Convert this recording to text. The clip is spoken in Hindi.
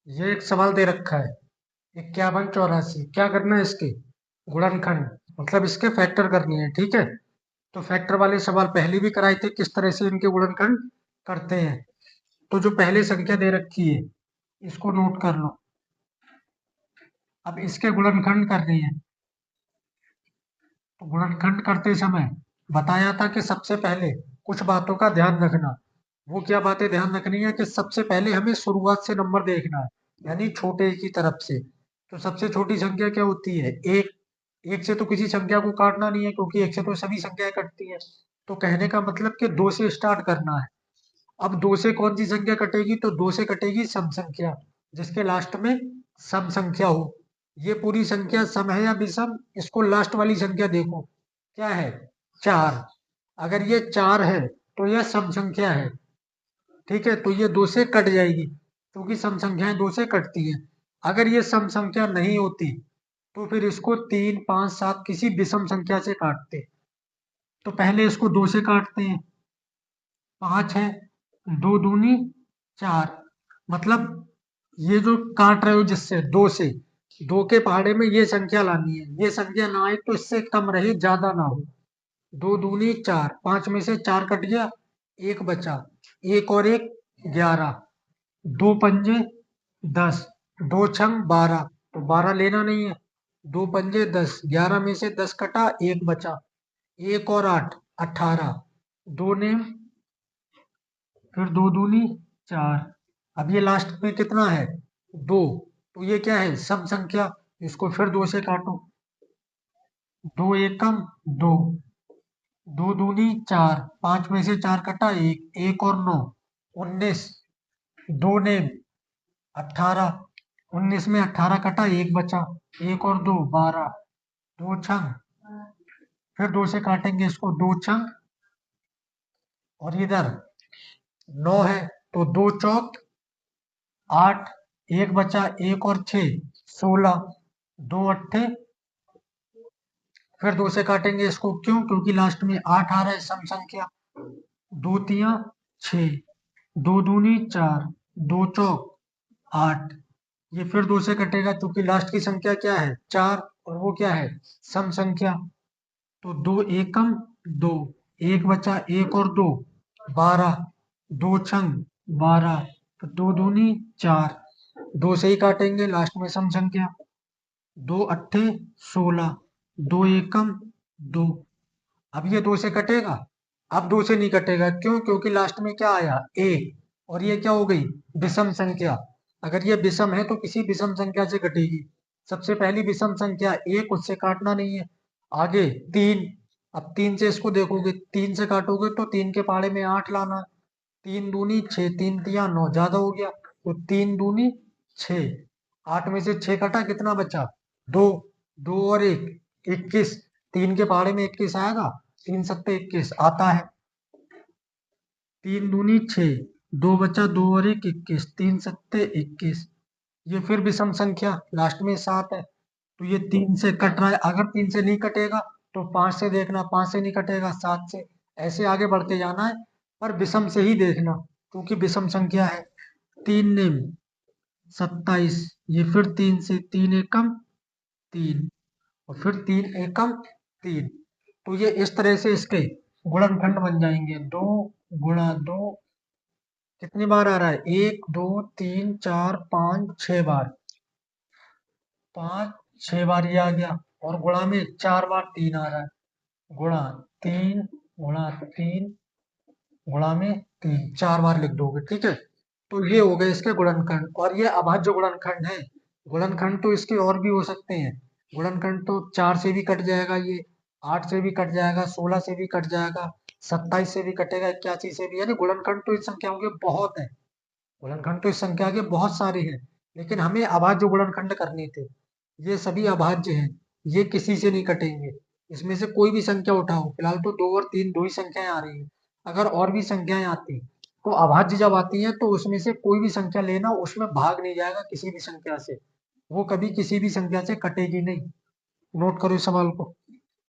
ये एक सवाल दे रखा है 5184। क्या करना है इसके? गुणनखंड, मतलब इसके फैक्टर करनी है। ठीक है, तो फैक्टर वाले सवाल पहले भी कराए थे, किस तरह से इनके गुणनखंड करते हैं। तो जो पहले संख्या दे रखी है इसको नोट कर लो। अब इसके गुणनखंड करनी है। तो गुणनखंड करते समय बताया था कि सबसे पहले कुछ बातों का ध्यान रखना। वो क्या बातें ध्यान रखनी है कि सबसे पहले हमें शुरुआत से नंबर देखना है, यानी छोटे की तरफ से। तो सबसे छोटी संख्या क्या होती है? एक। एक से तो किसी संख्या को काटना नहीं है, क्योंकि एक से तो सभी संख्याएं कटती हैं। तो कहने का मतलब कि दो से स्टार्ट करना है। अब दो से कौन सी संख्या कटेगी? तो दो से कटेगी सम संख्या, जिसके लास्ट में सम संख्या हो। ये पूरी संख्या सम है या विषम, इसको लास्ट वाली संख्या देखो, क्या है? 4। अगर ये 4 है तो यह सम संख्या है। ठीक है, तो ये दो से कट जाएगी, क्योंकि सम संख्याएं दो से कटती हैं। अगर ये सम संख्या नहीं होती तो फिर इसको 3, 5, 7 किसी विषम संख्या से काटते। तो पहले इसको दो से काटते हैं। 5 है, दो दूनी 4। मतलब ये जो काट रहे हो जिससे, दो से, दो के पहाड़े में ये संख्या लानी है। ये संख्या ना आए तो इससे कम रहे, ज्यादा ना हो। दो दूनी 4, 5 में से 4 कट गया, एक बचा। एक और एक 11, दो पंजे 10, दो छंग 12। तो 12 लेना नहीं है। दो पंजे 10, 11 में से 10 कटा, एक बचा। एक और 8, 18। दो ने, फिर दो दूनी 4। अब ये लास्ट में कितना है? 2। तो ये क्या है? सम संख्या। इसको फिर दो से काटो। दो एकम 2, दो दूनी 4, 5 में से 4 कटा, एक। एक और 9, 19। दो ने 18, 19 में 18 कटा, एक बचा। एक और दो 12। दो छंग, फिर दो से काटेंगे इसको, दो छंग, और इधर 9 है, तो दो चौक 8। एक बचा, एक और 6, 16। दो अट्ठे, फिर दो से काटेंगे इसको, क्यों? क्योंकि लास्ट में 8 आ रहा है, सम संख्या। दो तिया 6, दो दूनी 4, दो चौक 8। ये फिर दो से कटेगा, क्योंकि लास्ट की संख्या क्या है? 4, और वो क्या है? सम संख्या। तो दो एकम 2, एक बचा, एक और दो 12। दो छंग 12, तो दो दूनी 4। दो से ही काटेंगे, लास्ट में सम संख्या। दो अट्ठे 16, दो एकम 2। अब ये दो से कटेगा? अब दो से नहीं कटेगा, क्यों? क्योंकि लास्ट में क्या आया? एक। और ये क्या हो गई? विषम संख्या। अगर ये विषम है तो किसी विषम संख्या से कटेगी। सबसे पहली विषम संख्या एक, उससे काटना नहीं है। आगे 3। अब 3 से इसको देखोगे, 3 से काटोगे तो 3 के पाड़े में 8 लाना। 3 दूनी 6, 3 तिया 9, ज्यादा हो गया, तो 3 दूनी 6। 8 में से 6 कटा, कितना बचा? 2। 2 और 1, 21। 3 के पहाड़े में 21 आएगा? 3 सत्ते 21 आता है। 3 दूनी 6, 2 बचा, 2 और 1 21, 3 सत्ते 21। ये फिर विषम संख्या, लास्ट में 7 है, तो ये 3 से कट रहा है। अगर 3 से नहीं कटेगा तो 5 से देखना, 5 से नहीं कटेगा 7 से। ऐसे आगे बढ़ते जाना है, पर विषम से ही देखना, क्योंकि विषम संख्या है। 3 निम 27। ये फिर 3 से, 3 एकम 3, और फिर 3 एकम 3। तो ये इस तरह से इसके गुणनखंड बन जाएंगे। 2 गुणा 2, कितनी बार आ रहा है? 1 2 3 4 5 6 बार। 5 6 बार ये आ गया, और गुणा में 4 बार 3 आ रहा है। गुणा 3, गुणा 3, गुणा में 3, 4 बार लिख दोगे। ठीक है, तो ये हो गए इसके गुणनखंड। और ये अभाज्य गुणनखंड है। गुणनखंड तो इसके और भी हो सकते हैं। गुणनखंड तो 4 से भी कट जाएगा, ये 8 से भी कट जाएगा, 16 से भी कट जाएगा, 27 से भी कटेगा, 81 से भी। यानी गुणनखंड तो इस संख्याओं के बहुत है। गुणनखंड तो इस संख्या के बहुत सारे हैं, लेकिन हमें अभाज्य गुणनखंड करने थे। ये सभी अभाज्य हैं, ये किसी से नहीं कटेंगे। इसमें से कोई भी संख्या उठाओ, फिलहाल तो 2 और 3 दो ही संख्याएं आ रही हैं। अगर और भी संख्याएं आती तो अभाज्य जब आती हैं तो उसमें से कोई भी संख्या लेना, उसमें भाग नहीं जाएगा किसी भी संख्या से। वो कभी किसी भी संख्या से कटेगी नहीं। नोट करो इस सवाल को।